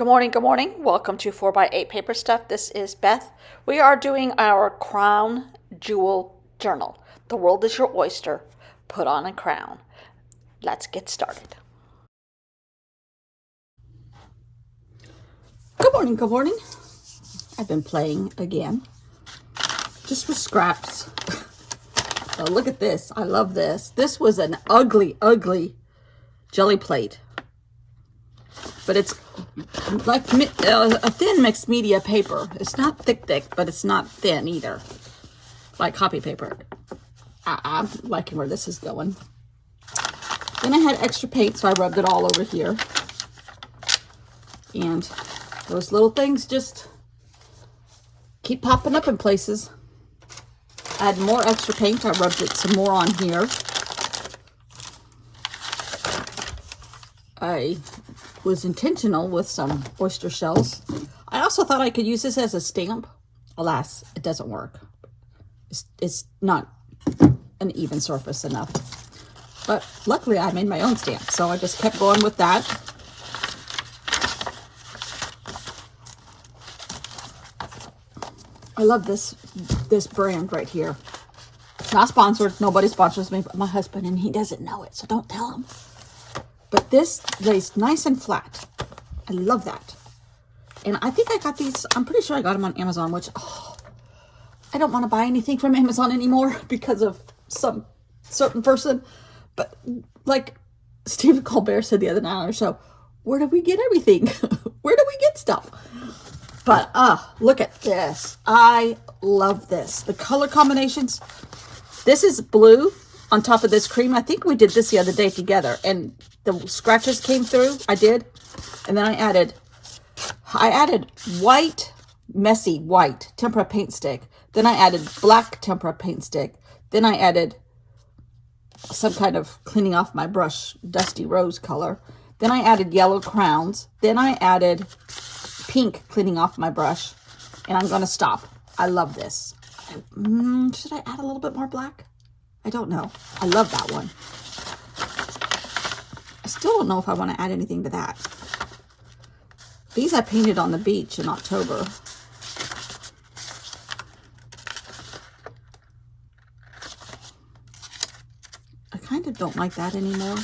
Good morning, good morning. Welcome to 4x8 Paper Stuff. This is Beth. We are doing our Crown Jewel Journal. The world is your oyster. Put on a crown. Let's get started. Good morning, good morning. I've been playing again. Just with scraps. Oh, look at this. I love this. This was an ugly, ugly jelly plate. But it's like a thin mixed media paper. It's not thick, but it's not thin either. Like copy paper. I'm liking where this is going. Then I had extra paint, so I rubbed it all over here. And those little things just keep popping up in places. I had more extra paint. I rubbed it some more on here. I was intentional with some oyster shells. I also thought I could use this as a stamp. Alas, it doesn't work. It's not an even surface enough. But luckily I made my own stamp, so I just kept going with that. I love this brand right here. It's not sponsored. Nobody sponsors me but my husband, and he doesn't know it, so don't tell him. But this lays nice and flat. I love that. And I think I got these, I'm pretty sure I got them on Amazon, which, I don't want to buy anything from Amazon anymore because of some certain person. But like Stephen Colbert said the other night on our show, where do we get everything? Where do we get stuff? But look at this. I love this. The color combinations. This is blue on top of this cream. I think we did this the other day together, and the scratches came through. I did. And then I added white, messy white tempera paint stick. Then I added black tempera paint stick. Then I added some kind of cleaning off my brush, dusty rose color. Then I added yellow crowns. Then I added pink cleaning off my brush. And I'm going to stop. I love this. Should I add a little bit more black? I don't know. I love that one. I still don't know if I want to add anything to that. These I painted on the beach in October. I kind of don't like that anymore.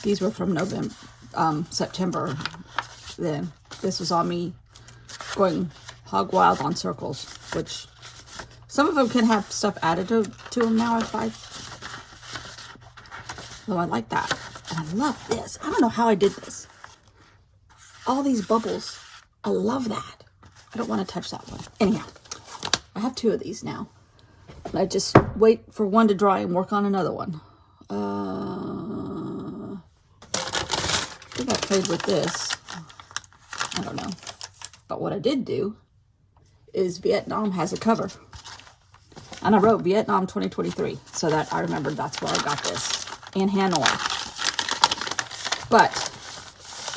These were from November, September. Then this was on me going hog wild on circles, which some of them can have stuff added to them now. So I like that. And I love this. I don't know how I did this. All these bubbles. I love that. I don't want to touch that one. Anyhow, I have two of these now. I just wait for one to dry and work on another one. I think I played with this. I don't know. But what I did do is Vietnam has a cover. And I wrote Vietnam 2023 so that I remembered that's where I got this. And Hanoi. But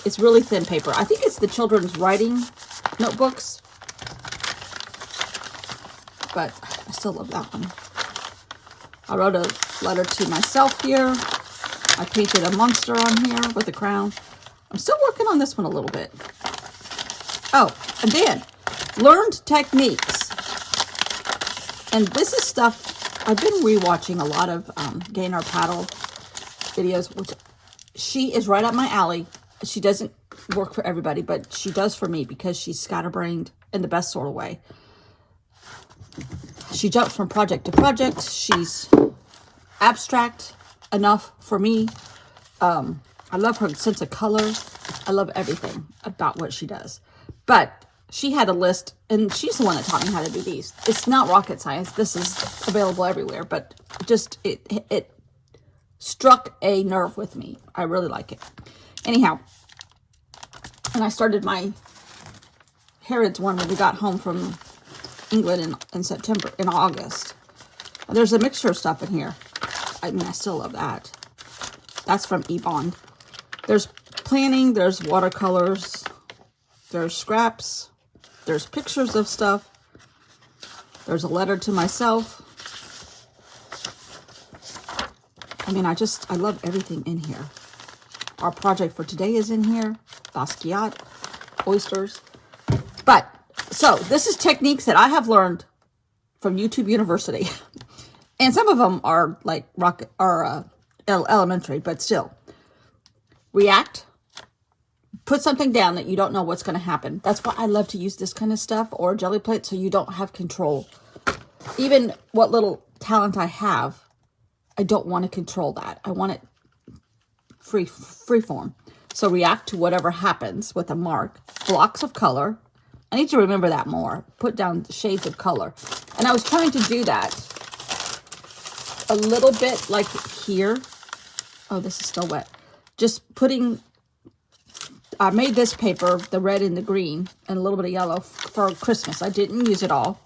it's really thin paper. I think it's the children's writing notebooks. But I still love that one. I wrote a letter to myself here. I painted a monster on here with a crown. I'm still working on this one a little bit. Oh, and then learned techniques. And this is stuff, I've been rewatching a lot of Gaynor Paddle videos, which she is right up my alley. She doesn't work for everybody, but she does for me because she's scatterbrained in the best sort of way. She jumps from project to project. She's abstract enough for me. I love her sense of color. I love everything about what she does. But she had a list, and she's the one that taught me how to do these. It's not rocket science. This is available everywhere, but just it struck a nerve with me. I really like it. Anyhow, and I started my Harrods one when we got home from England in August. There's a mixture of stuff in here. I mean, I still love that. That's from Ebond. There's planning, there's watercolors, there's scraps, there's pictures of stuff, there's a letter to myself. I mean, I love everything in here. Our project for today is in here. Basquiat, oysters. But, so, this is techniques that I have learned from YouTube University. And some of them are like elementary, but still. React. Put something down that you don't know what's going to happen. That's why I love to use this kind of stuff or jelly plate, so you don't have control. Even what little talent I have, I don't want to control that. I want it free form. So react to whatever happens with a mark. Blocks of color. I need to remember that more. Put down shades of color. And I was trying to do that a little bit like here. Oh, this is still wet. Just putting, I made this paper, the red and the green, and a little bit of yellow for Christmas. I didn't use it all.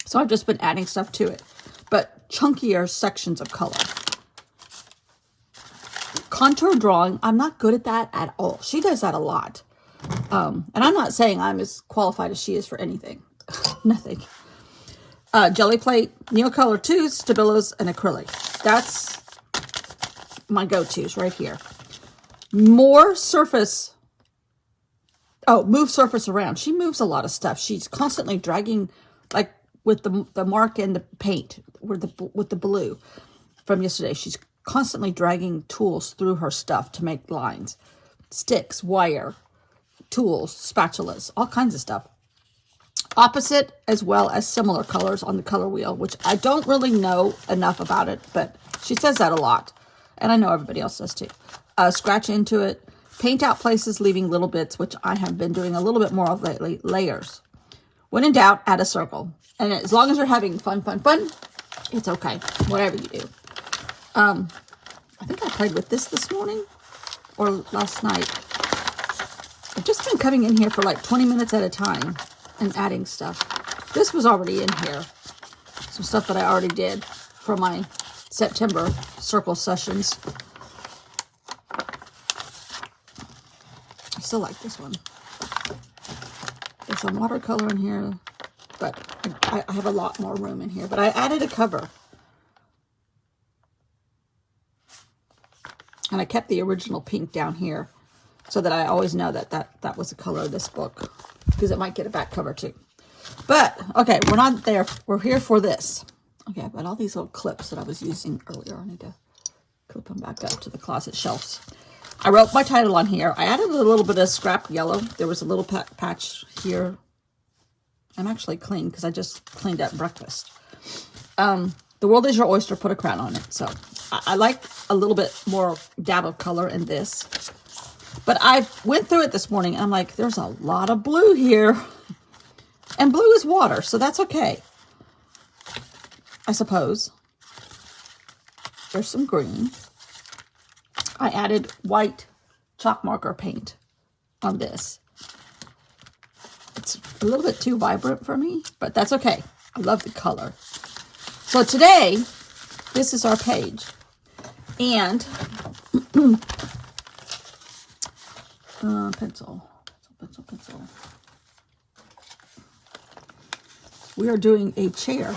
So I've just been adding stuff to it. But chunkier sections of color. Contour drawing, I'm not good at that at all. She does that a lot. And I'm not saying I'm as qualified as she is for anything. Nothing. Jelly plate, Neocolor 2s, Stabilos, and acrylic. That's my go-tos right here. More surface. Oh, move surface around. She moves a lot of stuff. She's constantly dragging, like with the mark and the paint, with the blue from yesterday. She's constantly dragging tools through her stuff to make lines. Sticks, wire, tools, spatulas, all kinds of stuff. Opposite as well as similar colors on the color wheel, which I don't really know enough about it, but she says that a lot. And I know everybody else does too. Scratch into it. Paint out places, leaving little bits, which I have been doing a little bit more of lately. Layers. When in doubt, add a circle. And as long as you're having fun, it's okay. Whatever you do. I think I played with this morning or last night. I've just been coming in here for like 20 minutes at a time and adding stuff. This was already in here. Some stuff that I already did for my September circle sessions. I still like this one. There's some watercolor in here, but I have a lot more room in here. But I added a cover. And I kept the original pink down here so that I always know that was the color of this book, because it might get a back cover too. But, okay, we're not there. We're here for this. Okay, I've got all these little clips that I was using earlier. I need to clip them back up to the closet shelves. I wrote my title on here. I added a little bit of scrap yellow. There was a little patch here. I'm actually clean because I just cleaned up breakfast. The world is your oyster. Put a crown on it. So I like a little bit more dab of color in this. But I went through it this morning and I'm like, there's a lot of blue here. And blue is water, so that's okay. I suppose. There's some green. I added white chalk marker paint on this. It's a little bit too vibrant for me, but that's okay. I love the color. So today, this is our page. And pencil. We are doing a chair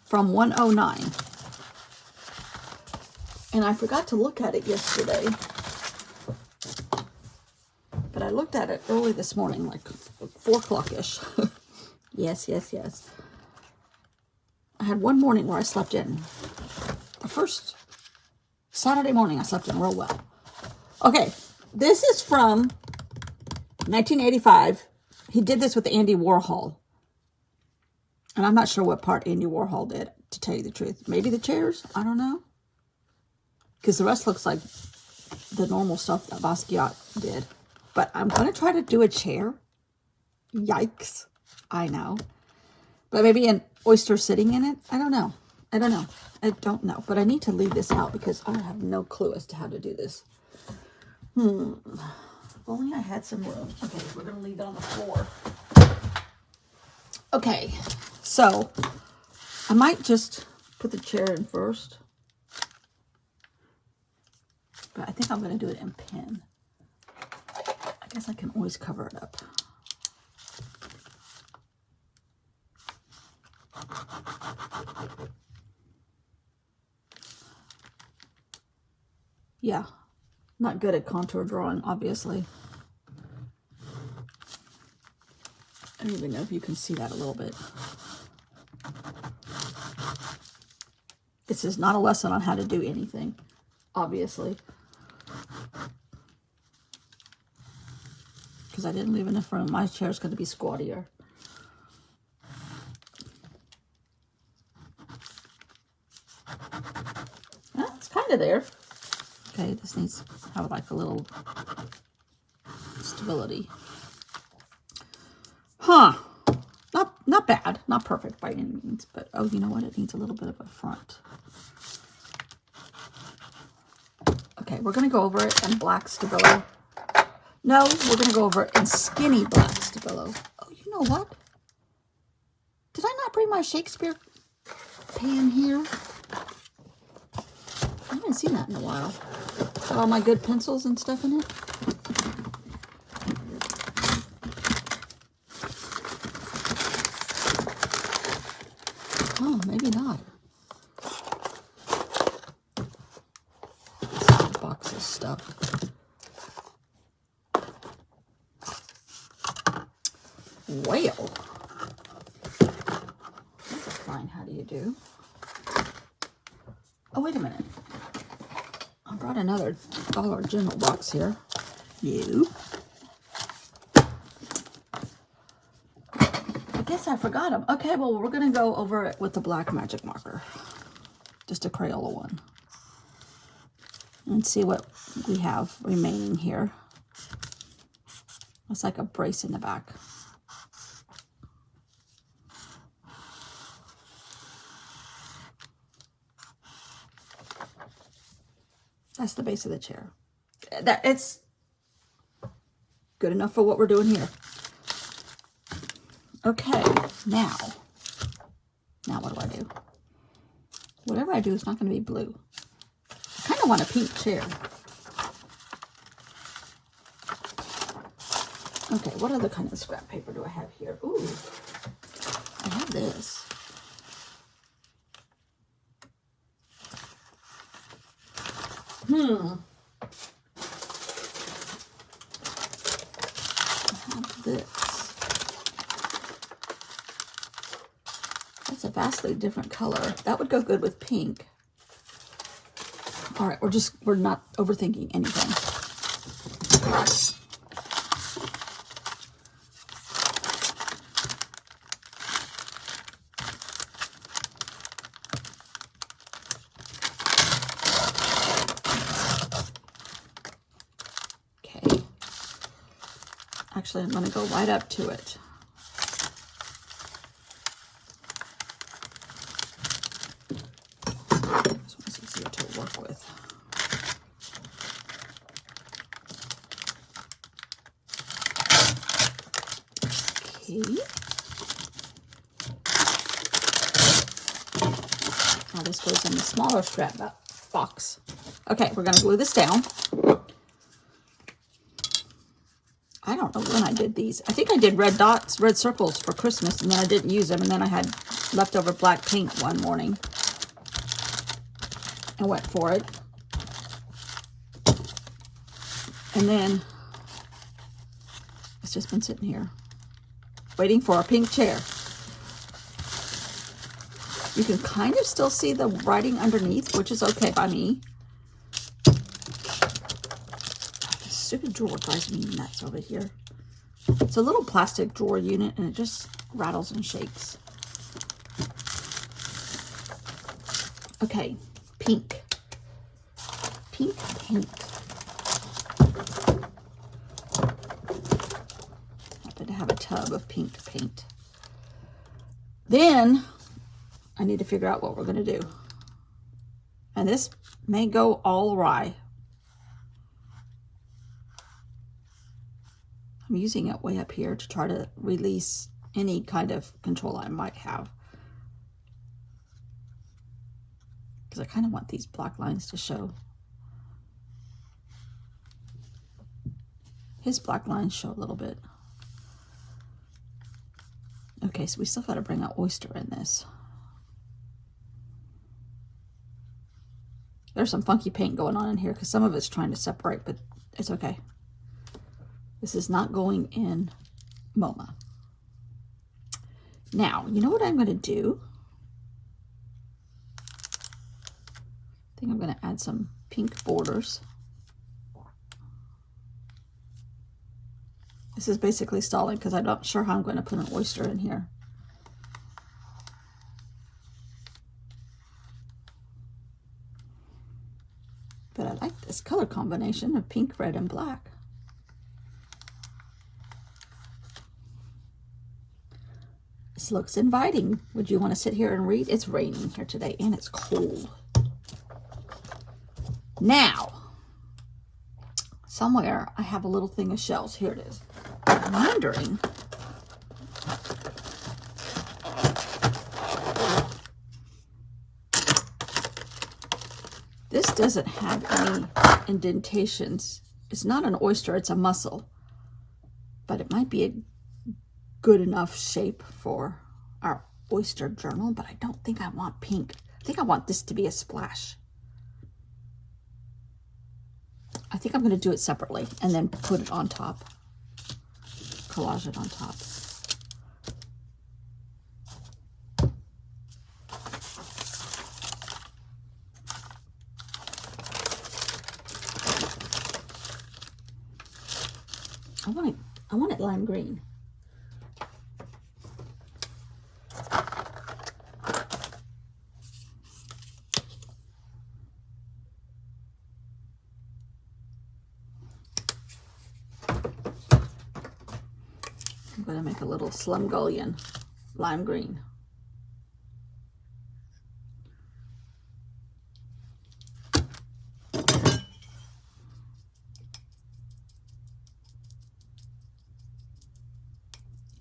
from 109. And I forgot to look at it yesterday. But I looked at it early this morning, like 4 o'clock-ish. Yes. I had one morning where I slept in. The first Saturday morning I slept in real well. Okay, this is from 1985. He did this with Andy Warhol. And I'm not sure what part Andy Warhol did, to tell you the truth. Maybe the chairs? I don't know. Because the rest looks like the normal stuff that Basquiat did. But I'm going to try to do a chair. Yikes. I know. But maybe an oyster sitting in it? I don't know. But I need to leave this out because I have no clue as to how to do this. If only I had some room. Okay, we're going to leave it on the floor. Okay, so I might just put the chair in first. But I think I'm going to do it in pen. I guess I can always cover it up. Yeah, Not good at contour drawing, obviously. I don't even know if you can see that a little bit. This is not a lesson on how to do anything, obviously. Because I didn't leave enough room. My chair's going to be squattier. Well, it's kind of there. Okay, this needs to have like a little stability. Huh. Not bad. Not perfect by any means. But, oh, you know what? It needs a little bit of a front. Okay, we're going to go over it in black Stabilo. No, we're going to go over it in skinny black Stabilo. Oh, you know what? Did I not bring my Shakespeare pan here? I haven't seen that in a while. Got all my good pencils and stuff in it. Oh, maybe not. Box of stuff. Well, that's fine. How do you do? Oh, wait a minute. I brought another Dollar General box here. You. I guess I forgot them. Okay, well, we're going to go over it with the black magic marker. Just a Crayola one. And see what we have remaining here. It's like a brace in the back. That's the base of the chair. It's good enough for what we're doing here. Okay, now what do I do? Whatever I do is not going to be blue. I kind of want a pink chair. Okay, what other kind of scrap paper do I have here? Ooh, I have this. I have this. That's a vastly different color. That would go good with pink. All right, we're not overthinking anything. Okay. Actually, I'm going to go right up to it. This one's easier to work with. Okay. Now this goes in the smaller scrap box. Okay, we're going to glue this down. I don't know when I did these. I think I did red dots, red circles for Christmas, and then I didn't use them, and then I had leftover black paint one morning. I went for it. And then it's just been sitting here waiting for a pink chair. You can kind of still see the writing underneath, which is okay by me. This stupid drawer drives me nuts over here. It's a little plastic drawer unit and it just rattles and shakes. Okay, pink. Pink paint. Happen to have a tub of pink paint. Then I need to figure out what we're going to do. And this may go all awry. I'm using it way up here to try to release any kind of control I might have. Because I kind of want these black lines to show. His black lines show a little bit. Okay, so we still got to bring out oyster in this. There's some funky paint going on in here because some of it's trying to separate, but it's okay. This is not going in MoMA. Now, you know what I'm going to do? I think I'm going to add some pink borders. This is basically stalling because I'm not sure how I'm going to put an oyster in here. But I like this color combination of pink, red, and black. This looks inviting. Would you want to sit here and read? It's raining here today and it's cold. Now, somewhere I have a little thing of shells. Here it is. I'm wondering. This doesn't have any indentations. It's not an oyster, it's a mussel. But it might be a good enough shape for our oyster journal, but I don't think I want pink. I think I want this to be a splash. I think I'm going to do it separately and then put it on top. Collage it on top. I want it lime green. I'm going to make a little Slumgullion lime green.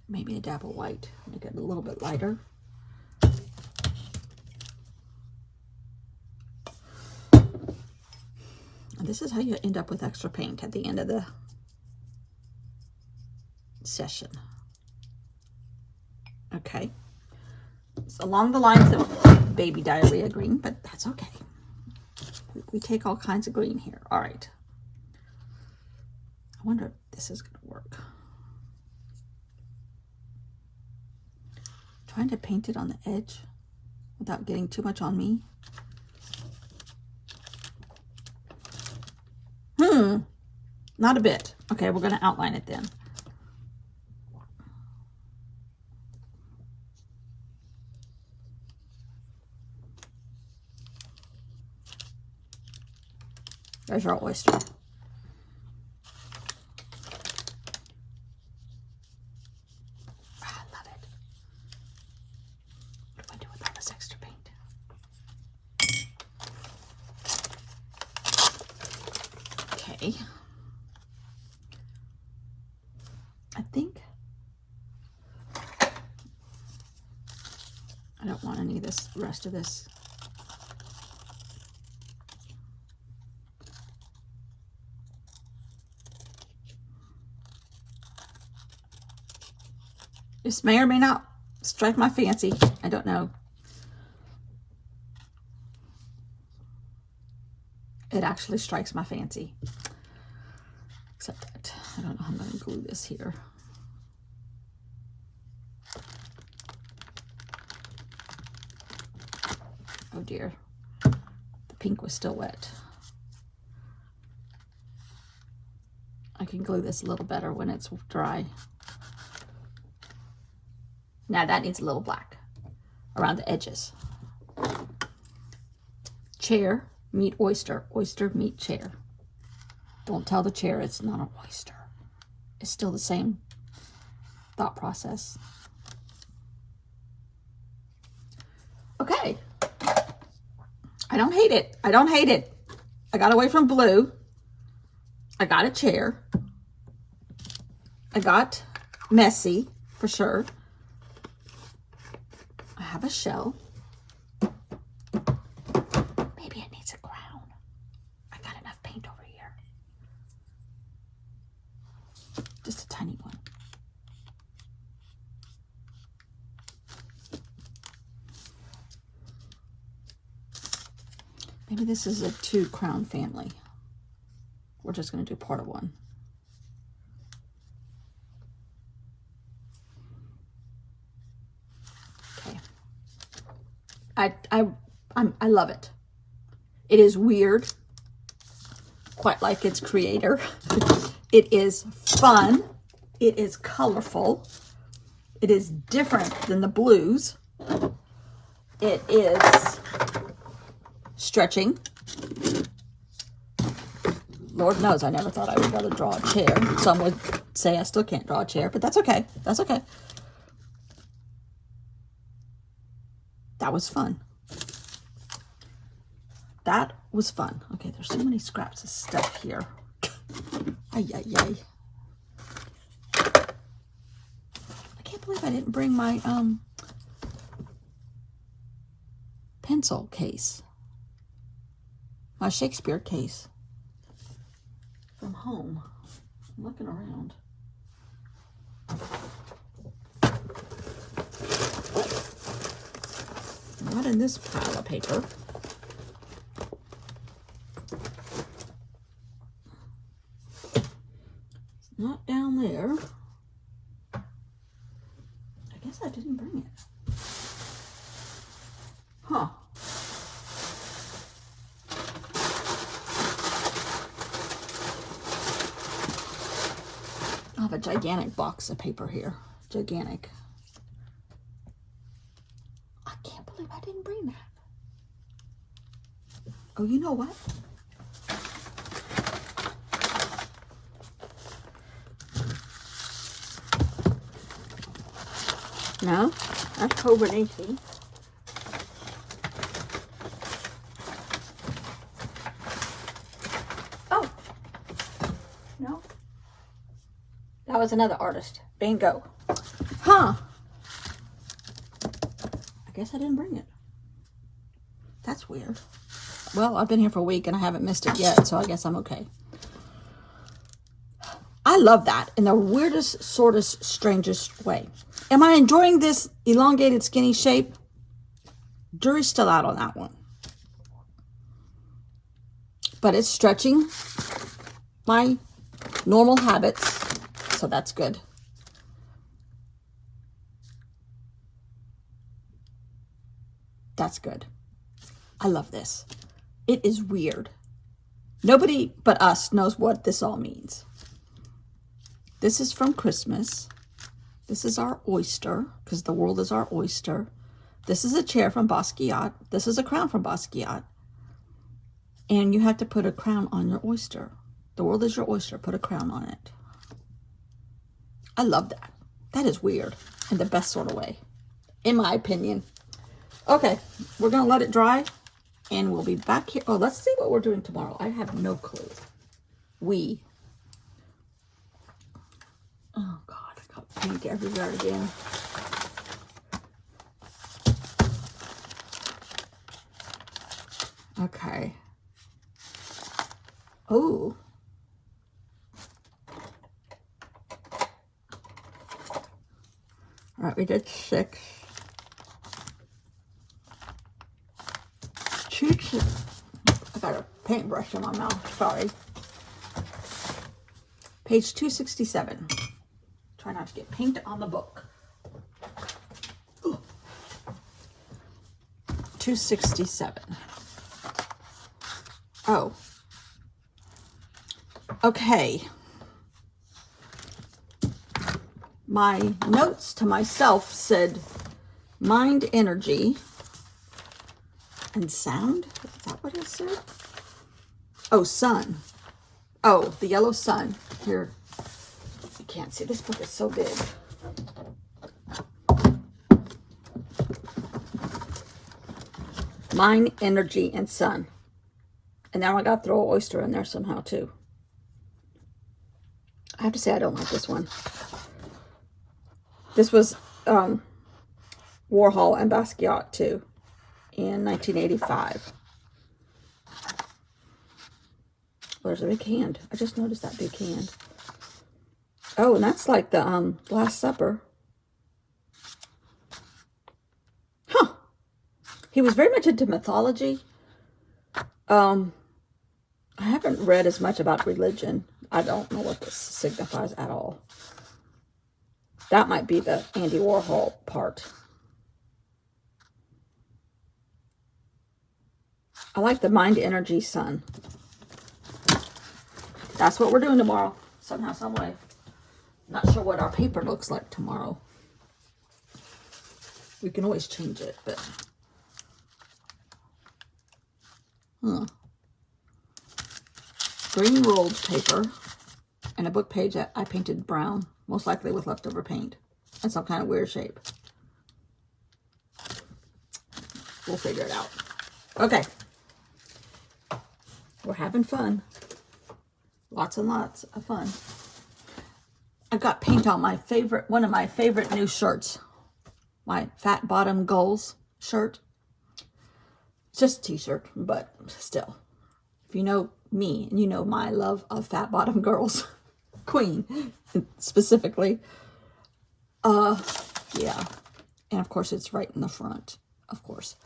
Maybe a dapple white, make it a little bit lighter. And this is how you end up with extra paint at the end of the session. Okay. It's along the lines of baby diarrhea green, but that's okay. We take all kinds of green here. All right. I wonder if this is going to work. Trying to paint it on the edge without getting too much on me. Not a bit. Okay, we're going to outline it then. There's our oyster. I love it. What do I do with all this extra paint? Okay. I think I don't want any of this, the rest of this. This may or may not strike my fancy. I don't know. It actually strikes my fancy. Except that I don't know how I'm going to glue this here. Oh dear. The pink was still wet. I can glue this a little better when it's dry. Now that needs a little black around the edges. Chair, meet oyster. Oyster, meet chair. Don't tell the chair it's not an oyster. It's still the same thought process. Okay. I don't hate it. I don't hate it. I got away from blue. I got a chair. I got messy for sure. I have a shell. Maybe it needs a crown. I got enough paint over here. Just a tiny one. Maybe this is a 2 crown family. We're just going to do part of one. Okay. I love it. It is weird, quite like its creator. It is fun. It is colorful. It is different than the blues. It is stretching. Lord knows I never thought I would be able to draw a chair. Some would say I still can't draw a chair, but that's okay. That's okay. That was fun. That was fun. Okay, there's so many scraps of stuff here. Ay, ay, ay. I can't believe I didn't bring my pencil case. My Shakespeare case from home. I'm looking around. Not in this pile of paper. It's not down there. I guess I didn't bring it. Huh. I have a gigantic box of paper here. Gigantic. I can't believe I didn't bring that. Oh, you know what? No, that's Hobonichi. Oh, no. That was another artist. Bingo. Huh. I guess I didn't bring it. That's weird. Well, I've been here for a week and I haven't missed it yet, so I guess I'm okay. I love that in the weirdest, sortest, strangest way. Am I enjoying this elongated, skinny shape? Jury's still out on that one. But it's stretching my normal habits, so that's good. That's good. I love this. It is weird. Nobody but us knows what this all means. This is from Christmas. This is our oyster, because the world is our oyster. This is a chair from Basquiat. This is a crown from Basquiat. And you have to put a crown on your oyster. The world is your oyster. Put a crown on it. I love that. That is weird in the best sort of way, in my opinion. Okay, we're going to let it dry, and we'll be back here. Oh, let's see what we're doing tomorrow. I have no clue. Oh, God. Paint everywhere again. Okay. Oh. All right, we did 6. I got a paintbrush in my mouth. Sorry. Page 267. Try not to get paint on the book. Ooh. 267. Oh. Okay. My notes to myself said mind, energy, and sound. Is that what it said? Oh, sun. Oh, the yellow sun. Here. You can't see. This book is so big. Mind, energy, and sun. And now I got to throw an oyster in there somehow, too. I have to say I don't like this one. This was Warhol and Basquiat, too, in 1985. There's a big hand. I just noticed that big hand. Oh, and that's like the Last Supper. Huh. He was very much into mythology. I haven't read as much about religion. I don't know what this signifies at all. That might be the Andy Warhol part. I like the mind energy sun. That's what we're doing tomorrow. Somehow, some way. Not sure what our paper looks like tomorrow. We can always change it, but... Green rolled paper. And a book page that I painted brown. Most likely with leftover paint. And some kind of weird shape. We'll figure it out. Okay. We're having fun. Lots and lots of fun. I've got paint on my favorite, one of my favorite new shirts. My Fat Bottom Goals shirt. It's just a t-shirt, but still. If you know me, and you know my love of Fat Bottom Girls. Queen, specifically. Yeah. And of course, it's right in the front. Of course.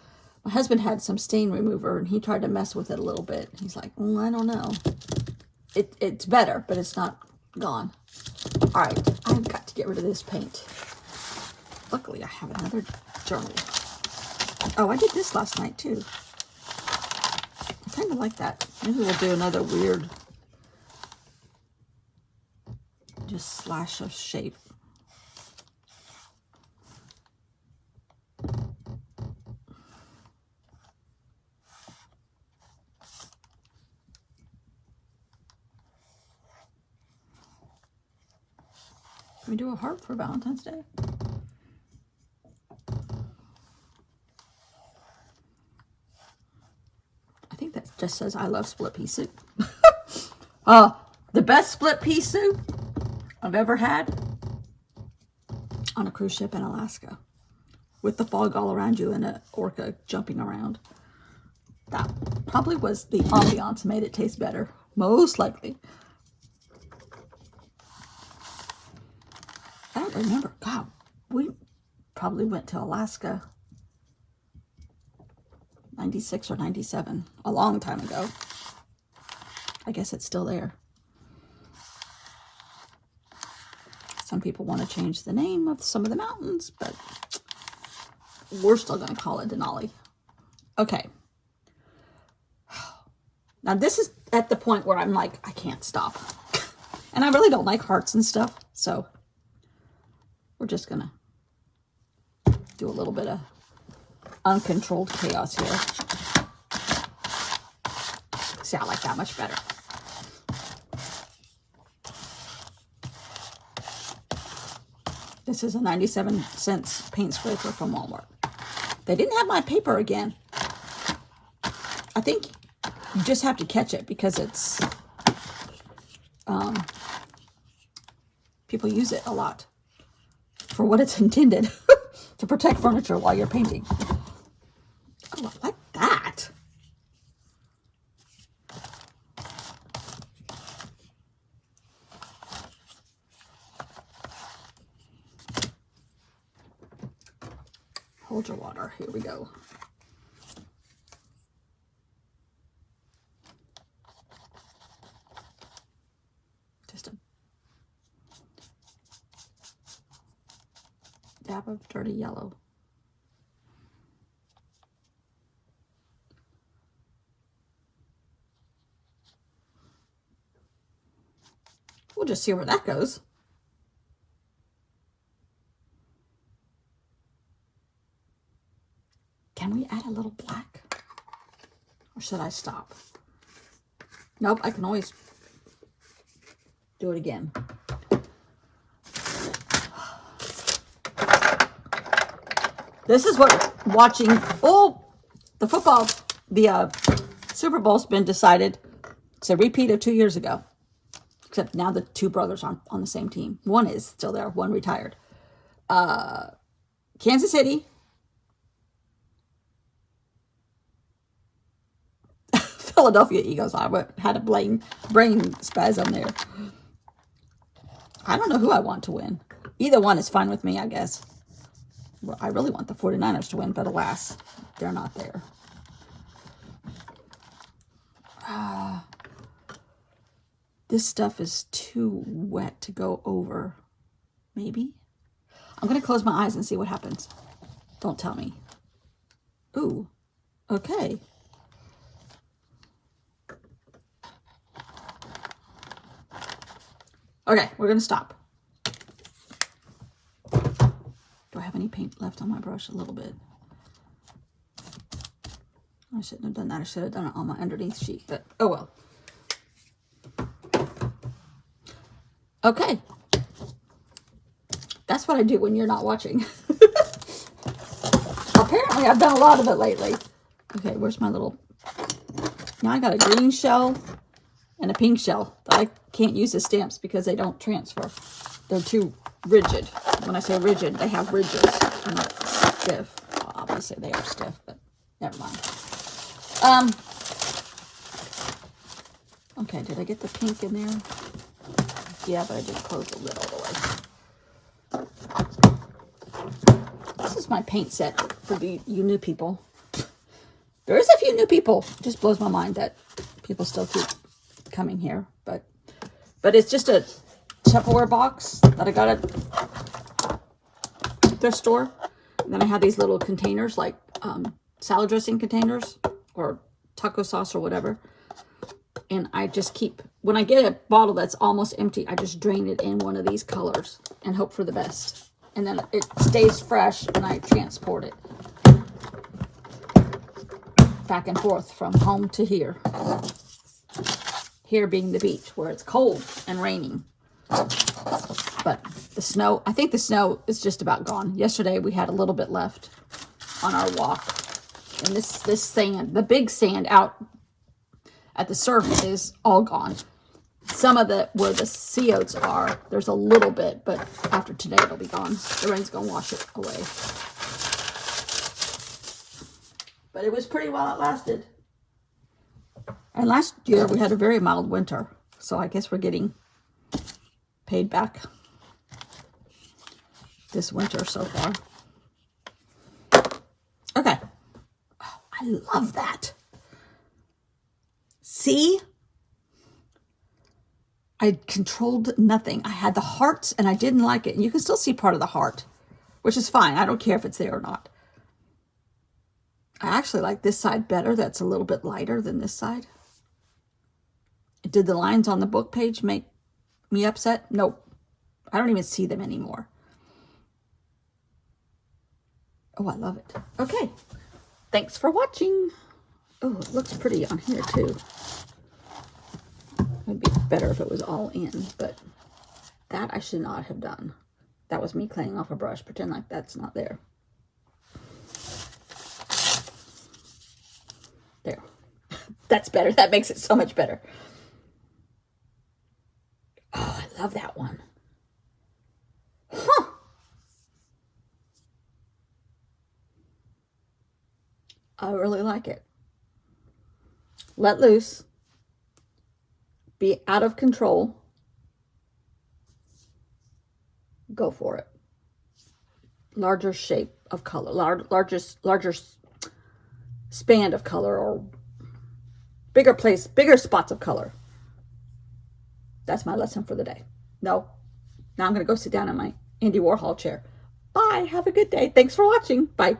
My husband had some stain remover, and he tried to mess with it a little bit. He's like, I don't know. It's better, but it's not gone. All right, I've got to get rid of this paint. Luckily, I have another journal. Oh, I did this last night, too. I kind of like that. Maybe we'll do another weird, just slash of shape. Can we do a heart for Valentine's Day? I think that just says I love split pea soup. The best split pea soup I've ever had on a cruise ship in Alaska with the fog all around you and an orca jumping around. That probably was the ambiance made it taste better, most likely. I don't remember. God, we probably went to Alaska 96 or 97, a long time ago. I guess it's still there. Some people want to change the name of some of the mountains, but we're still going to call it Denali. Okay. Now this is at the point where I'm like, I can't stop. And I really don't like hearts and stuff, so we're just going to do a little bit of uncontrolled chaos here. See, I like that much better. This is a 97-cent paint scraper from Walmart. They didn't have my paper again. I think you just have to catch it because it's, people use it a lot for what it's intended, to protect furniture while you're painting. Oh, I like that. Hold your water. Here we go. Just a dab of dirty yellow. We'll just see where that goes. Can we add a little black? Or should I stop? Nope, I can always do it again. This is what watching, the football, the Super Bowl's been decided. It's a repeat of 2 years ago. Except now the two brothers are on the same team. One is still there, one retired. Kansas City. Philadelphia Eagles. I had a brain spasm there. I don't know who I want to win. Either one is fine with me, I guess. Well, I really want the 49ers to win, but alas, they're not there. This stuff is too wet to go over. Maybe? I'm going to close my eyes and see what happens. Don't tell me. Ooh. Okay. Okay, we're going to stop. Do I have any paint left on my brush? A little bit. I shouldn't have done that. I should have done it on my underneath sheet, but oh well. Okay. That's what I do when you're not watching. Apparently, I've done a lot of it lately. Okay, where's my little... Now I got a green shell and a pink shell that I can't use as stamps because they don't transfer. They're too rigid. When I say rigid, they have ridges. They're not stiff. Well, obviously, they are stiff, but never mind. Okay, did I get the pink in there? Yeah, but I didn't close the lid all the way. This is my paint set for you new people. There is a few new people. It just blows my mind that people still keep coming here. But it's just a Tupperware box that I got at thrift store. And then I have these little containers, like salad dressing containers or taco sauce or whatever. And I just keep, when I get a bottle that's almost empty, I just drain it in one of these colors and hope for the best. And then it stays fresh and I transport it back and forth from home to here. Here being the beach where it's cold and raining. But the snow, I think the snow is just about gone. Yesterday we had a little bit left on our walk. And this sand, the big sand out at the surf is all gone. Some of where the sea oats are, there's a little bit, but after today it'll be gone. The rain's gonna wash it away. But it was pretty well it lasted. And last year we had a very mild winter, so I guess we're getting paid back this winter so far. Okay. Oh, I love that. See? I controlled nothing. I had the hearts and I didn't like it. And you can still see part of the heart, which is fine. I don't care if it's there or not. I actually like this side better. That's a little bit lighter than this side. Did the lines on the book page make me upset? Nope. I don't even see them anymore. Oh, I love it. Okay. Thanks for watching. Oh, it looks pretty on here too. It'd be better if it was all in, but that I should not have done. That was me cleaning off a brush. Pretend like that's not there. There. That's better. That makes it so much better. Oh, I love that one. Huh. I really like it. Let loose. Be out of control. Go for it. Larger shape of color. Larger span of color, or bigger spots of color. That's my lesson for the day. No. Now I'm going to go sit down in my Andy Warhol chair. Bye. Have a good day. Thanks for watching. Bye.